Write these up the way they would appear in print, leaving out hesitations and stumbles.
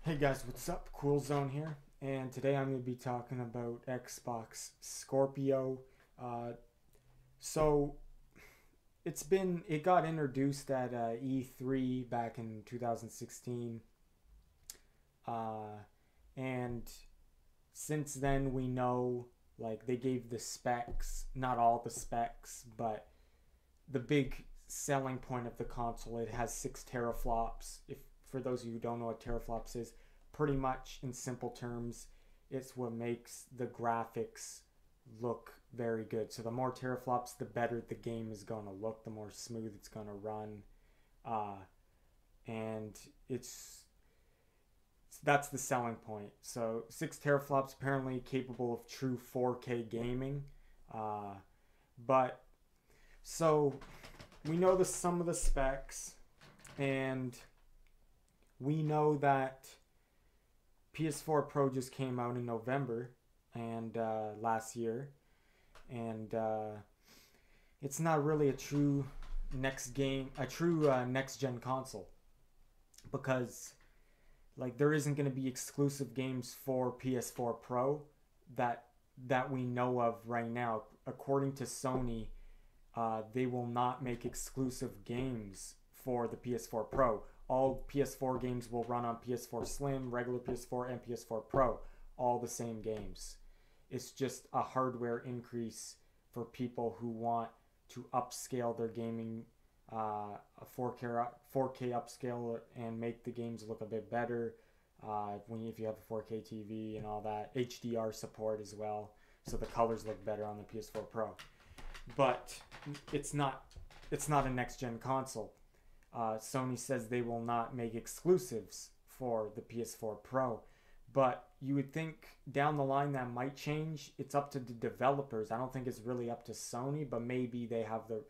Hey guys, what's up? Cool Zone here, and today I'm going to be talking about Xbox Scorpio. Uh, so it got introduced at E3 back in 2016, uh, and since then we know like they gave the specs, not all the specs, but the big selling point of the console. It has 6 teraflops. If for those of you who don't know what teraflops is, pretty much in simple terms, it's what makes the graphics look very good. So the more teraflops, the better the game is going to look, the more smooth it's going to run, uh, and it's that's the selling point. So 6 teraflops apparently capable of true 4K gaming, uh, but so we know some of the specs, and we know that PS4 Pro just came out in November and last year, and it's not really a true next gen console because like there isn't going to be exclusive games for PS4 Pro that we know of right now. According to Sony, they will not make exclusive games for the PS4 Pro. All PS4 games will run on PS4 Slim, regular PS4, and PS4 Pro. All the same games. It's just a hardware increase for people who want to upscale their gaming, a 4K upscale, and make the games look a bit better. If you have a 4K TV and all that, HDR support as well, so the colors look better on the PS4 Pro. But it's not a next gen console. Sony says they will not make exclusives for the PS4 Pro, but you would think down the line that might change. It's up to the developers. I don't think it's really up to Sony, but maybe they have the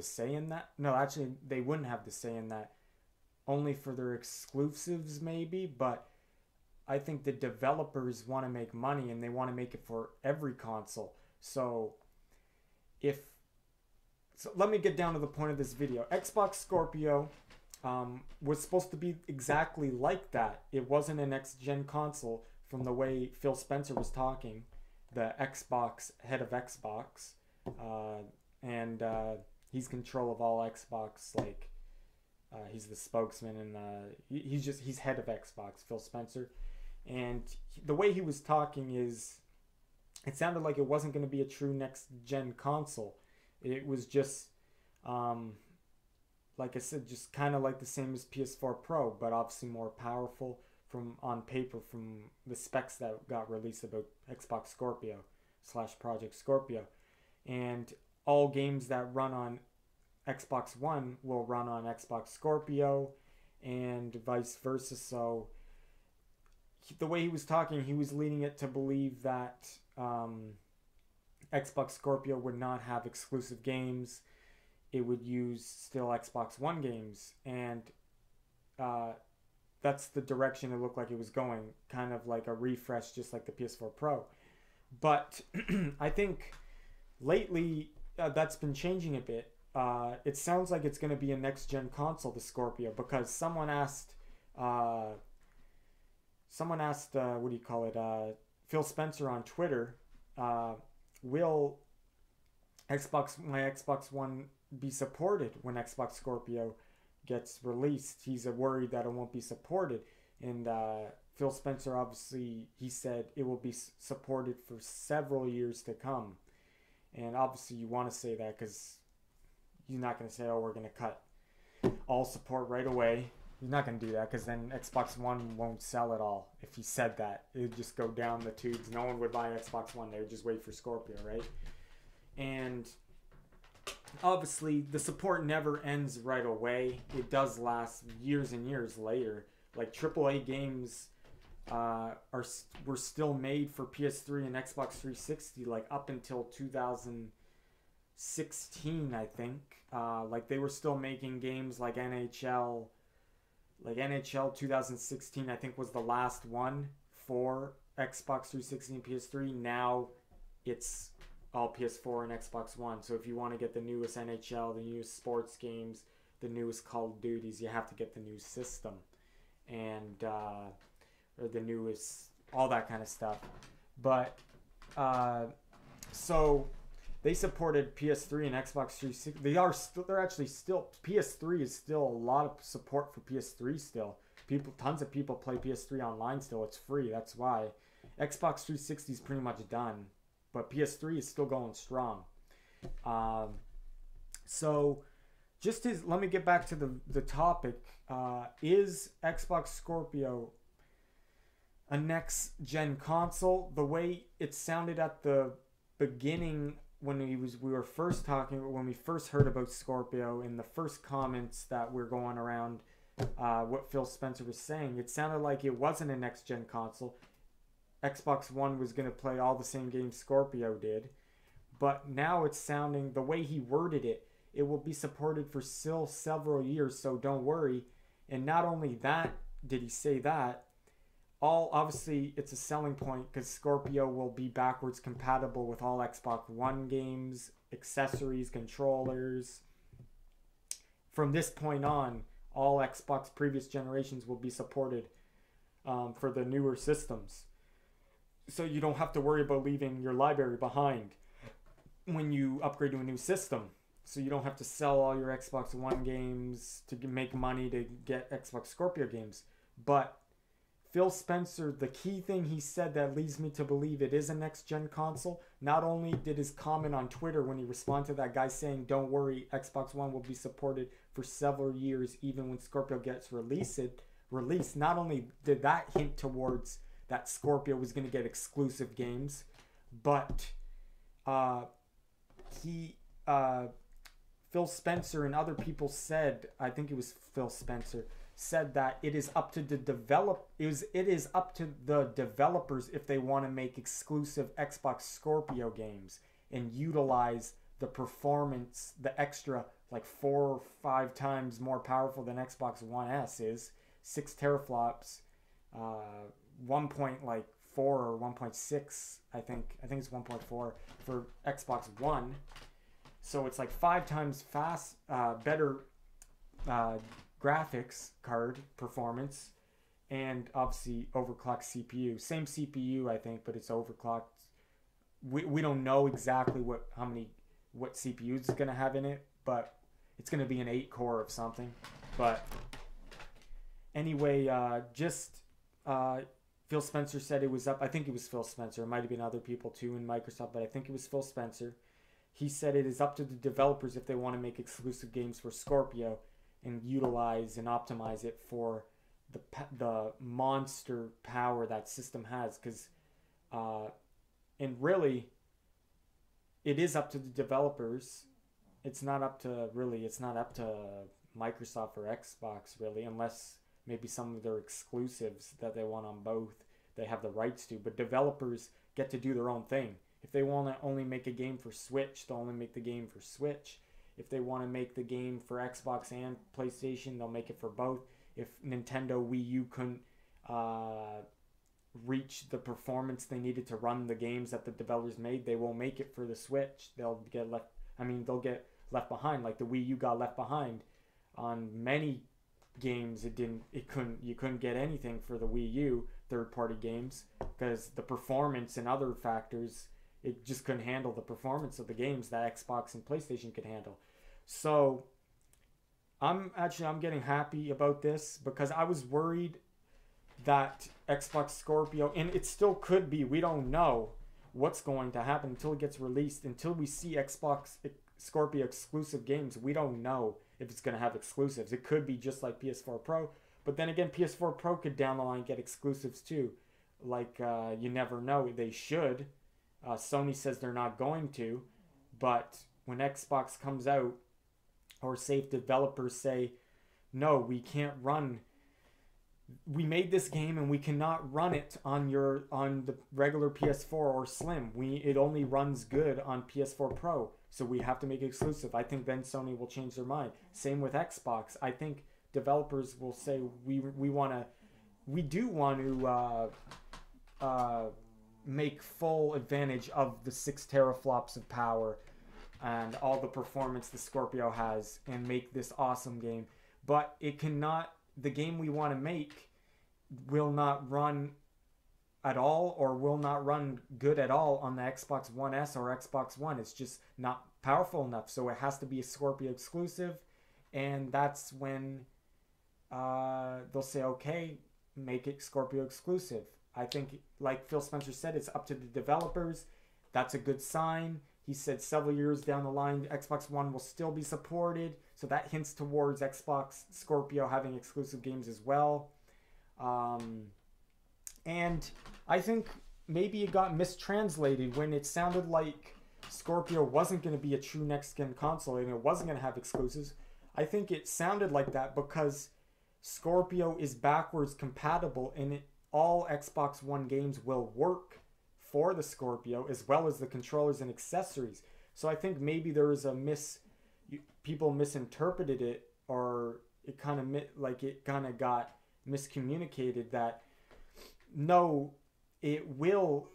say in that. No, actually, they wouldn't have the say in that. Only for their exclusives, maybe. But I think the developers want to make money and they want to make it for every console. If So let me get down to the point of this video. Xbox Scorpio was supposed to be exactly like that. It wasn't a next-gen console from the way Phil Spencer was talking, the Xbox head of Xbox, and he's control of all Xbox. Like he's the spokesman, and he's head of Xbox, Phil Spencer. And the way he was talking it sounded like it wasn't going to be a true next-gen console. It was just, like I said, just kind of like the same as PS4 Pro, but obviously more powerful from on paper from the specs that got released about Xbox Scorpio / Project Scorpio. And all games that run on Xbox One will run on Xbox Scorpio and vice versa. So the way he was talking, he was leading it to believe that Xbox Scorpio would not have exclusive games. It would use still Xbox One games, and that's the direction it looked like it was going, kind of like a refresh, just like the PS4 Pro. But I think lately that's been changing a bit. It sounds like it's going to be a next-gen console, the Scorpio, because someone asked, what do you call it, Phil Spencer on Twitter, will my Xbox One be supported when Xbox Scorpio gets released? He's worried that it won't be supported, and Phil Spencer obviously he said it will be supported for several years to come. And obviously you want to say that because you're not going to say, oh, we're going to cut all support right away. You're not going to do that because then Xbox One won't sell at all. If he said that, it would just go down the tubes. No one would buy Xbox One. They would just wait for Scorpio, right? And obviously, the support never ends right away. It does last years and years later. Like AAA games were still made for PS3 and Xbox 360 like up until 2016, I think. Like they were still making games like NHL. Like NHL 2016, I think, was the last one for Xbox 360 and PS3. Now it's all PS4 and Xbox One. So if you want to get the newest NHL, the newest sports games, the newest Call of Duties, you have to get the new system. and or the newest, all that kind of stuff. But so they supported PS3 and Xbox 360. They're actually still, PS3 is still a lot of support for PS3 still. Tons of people play PS3 online still. It's free. That's why. Xbox 360 is pretty much done, but PS3 is still going strong. So let me get back to the topic. Is Xbox Scorpio a next gen console? The way it sounded at the beginning when we were first talking, when we first heard about Scorpio, in the first comments that were going around, what Phil Spencer was saying, it sounded like it wasn't a next gen console. Xbox One was going to play all the same games Scorpio did, but now it's sounding, the way he worded it, it will be supported for still several years, so don't worry. And not only that did he say that, obviously it's a selling point because Scorpio will be backwards compatible with all Xbox One games, accessories, controllers. From this point on, all Xbox previous generations will be supported for the newer systems. So you don't have to worry about leaving your library behind when you upgrade to a new system. So you don't have to sell all your Xbox One games to make money to get Xbox Scorpio games. But Phil Spencer, the key thing he said that leads me to believe it is a next-gen console, not only did his comment on Twitter when he responded to that guy saying, don't worry, Xbox One will be supported for several years even when Scorpio gets released, not only did that hint towards that Scorpio was going to get exclusive games, but Phil Spencer and other people said, I think it was Phil Spencer, said that it is up to the developers if they want to make exclusive Xbox Scorpio games and utilize the performance, the extra like 4 or 5 times more powerful than Xbox One S is, 6 teraflops, 1.4 or 1.6, I think it's 1.4 for Xbox One. So it's like 5 times better graphics card performance, and obviously overclocked CPU. Same CPU, I think, but it's overclocked. We don't know exactly what CPU it's gonna have in it, but it's gonna be an 8-core of something. But anyway, Phil Spencer said it was up. I think it was Phil Spencer. It might have been other people too in Microsoft, but I think it was Phil Spencer. He said it is up to the developers if they want to make exclusive games for Scorpio and utilize and optimize it for the monster power that system has. And really, it is up to the developers. It's not up to Microsoft or Xbox really, unless maybe some of their exclusives that they want on both, they have the rights to. But developers get to do their own thing. If they want to only make a game for Switch, they'll only make the game for Switch. If they want to make the game for Xbox and PlayStation, they'll make it for both. If Nintendo Wii U couldn't reach the performance they needed to run the games that the developers made, they will make it for the Switch. They'll get left behind. Like the Wii U got left behind on many games. You couldn't get anything for the Wii U third-party games because the performance and other factors, it just couldn't handle the performance of the games that Xbox and PlayStation could handle. So I'm getting happy about this because I was worried that Xbox Scorpio, and it still could be, we don't know what's going to happen until it gets released, until we see Xbox Scorpio exclusive games. We don't know if it's going to have exclusives. It could be just like PS4 Pro, but then again, PS4 Pro could down the line get exclusives too. Like, you never know. They should. Sony says they're not going to, but when Xbox comes out, or say if developers say, no, we can't run, we made this game and we cannot run it on the regular PS4 or Slim. It only runs good on PS4 Pro, so we have to make it exclusive. I think then Sony will change their mind. Same with Xbox. I think developers will say we do want to make full advantage of the 6 teraflops of power and all the performance the Scorpio has and make this awesome game. But it cannot, the game we want to make will not run at all or will not run good at all on the Xbox One S or Xbox One. It's just not powerful enough. So it has to be a Scorpio exclusive. And that's when they'll say, okay, make it Scorpio exclusive. I think, like Phil Spencer said, it's up to the developers. That's a good sign. He said several years down the line, Xbox One will still be supported. So that hints towards Xbox Scorpio having exclusive games as well. And I think maybe it got mistranslated when it sounded like Scorpio wasn't going to be a true next-gen console and it wasn't going to have exclusives. I think it sounded like that because Scorpio is backwards compatible and all Xbox One games will work for the Scorpio as well as the controllers and accessories. So I think maybe there was people misinterpreted it, or it kind of got miscommunicated that no, it will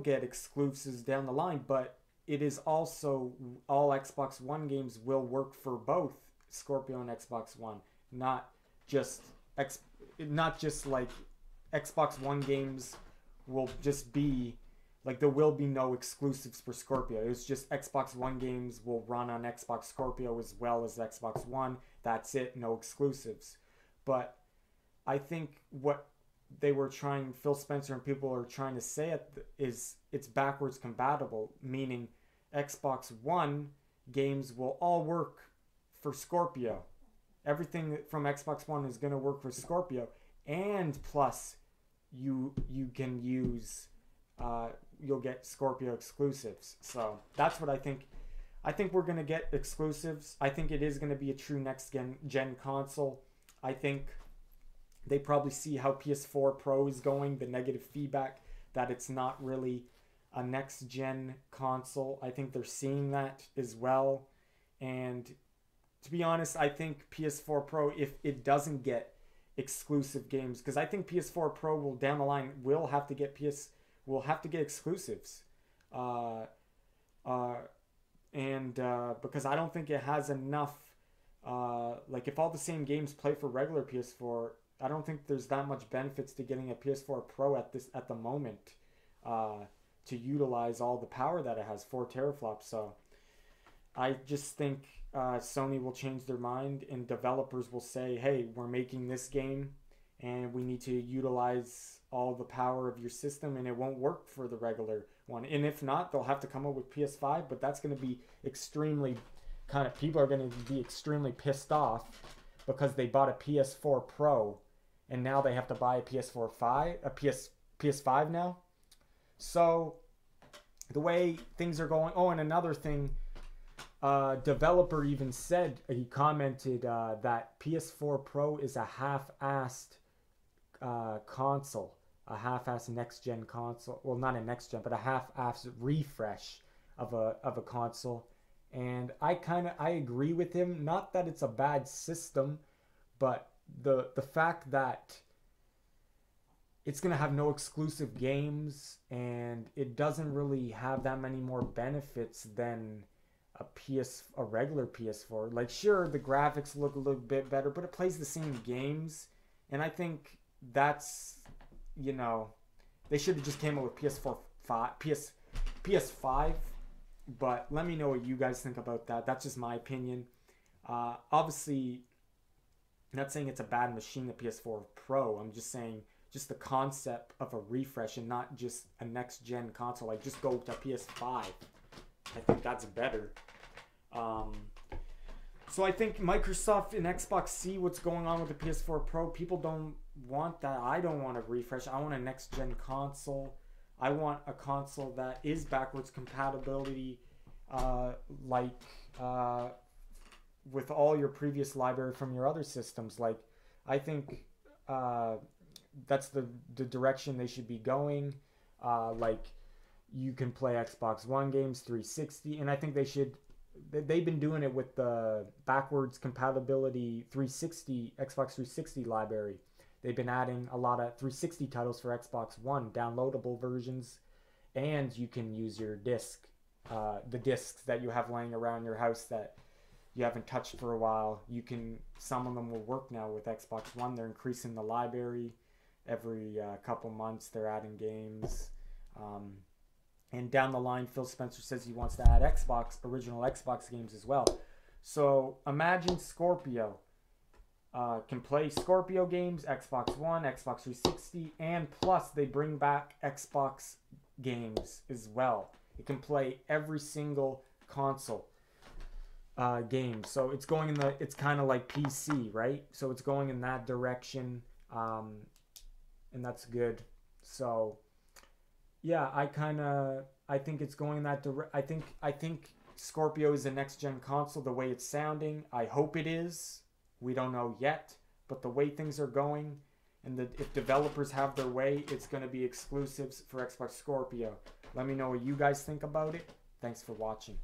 get exclusives down the line, but it is also all Xbox One games will work for both Scorpio and Xbox One, not just like Xbox One games will just be like there will be no exclusives for Scorpio. It's just Xbox One games will run on Xbox Scorpio as well as Xbox One. That's it, no exclusives. But I think what Phil Spencer and people are trying to say is it's backwards compatible, meaning Xbox One games will all work for Scorpio. Everything from Xbox One is going to work for Scorpio, and plus you can use you'll get Scorpio exclusives. So that's what I think. I think we're going to get exclusives. I think it is going to be a true next gen console. I think they probably see how PS4 Pro is going, the negative feedback that it's not really a next gen console. I think they're seeing that as well. And to be honest, I think PS4 Pro, if it doesn't get exclusive games, because I think PS4 Pro will down the line will have to get exclusives. Because I don't think it has enough. Like if all the same games play for regular PS4, I don't think there's that much benefits to getting a PS4 Pro at the moment to utilize all the power that it has, 4 teraflops. So I just think Sony will change their mind and developers will say, hey, we're making this game and we need to utilize all the power of your system, and it won't work for the regular one. And if not, they'll have to come up with PS5, but that's going to be people are going to be extremely pissed off because they bought a PS4 Pro and now they have to buy a PS5 now. So the way things are going. Oh, and another thing, developer even said, he commented that PS4 Pro is a half-assed console, a half-assed next-gen console. Well, not a next-gen, but a half-assed refresh of a console. And I agree with him. Not that it's a bad system, but the fact that it's going to have no exclusive games and it doesn't really have that many more benefits than a regular PS4. Like, sure, the graphics look a little bit better, but it plays the same games. And I think that's, they should have just came up with PS5. But let me know what you guys think about that. That's just my opinion. Obviously, I'm not saying it's a bad machine, the PS4 Pro. I'm just saying just the concept of a refresh and not just a next-gen console. Like, just go to PS5. I think that's better. So I think Microsoft and Xbox see what's going on with the PS4 Pro. People don't want that. I don't want a refresh. I want a next-gen console. I want a console that is backwards compatibility, with all your previous library from your other systems. Like, I think that's the direction they should be going. Like, you can play Xbox One games, 360, and I think they've been doing it with the backwards compatibility Xbox 360 library. They've been adding a lot of 360 titles for Xbox One, downloadable versions, and you can use your disc, the discs that you have laying around your house that you haven't touched for a while, you can, some of them will work now with Xbox One. They're increasing the library every couple months. They're adding games. And down the line, Phil Spencer says he wants to add original Xbox games as well. So imagine Scorpio can play Scorpio games, Xbox One, Xbox 360, and plus they bring back Xbox games as well. It can play every single console game. So it's going in the, it's kind of like PC, right? So it's going in that direction, and that's good. So yeah, I think it's going in that I think Scorpio is the next gen console the way it's sounding. I hope it is. We don't know yet, but the way things are going, and if developers have their way, it's going to be exclusives for Xbox Scorpio. Let me know what you guys think about it. Thanks for watching.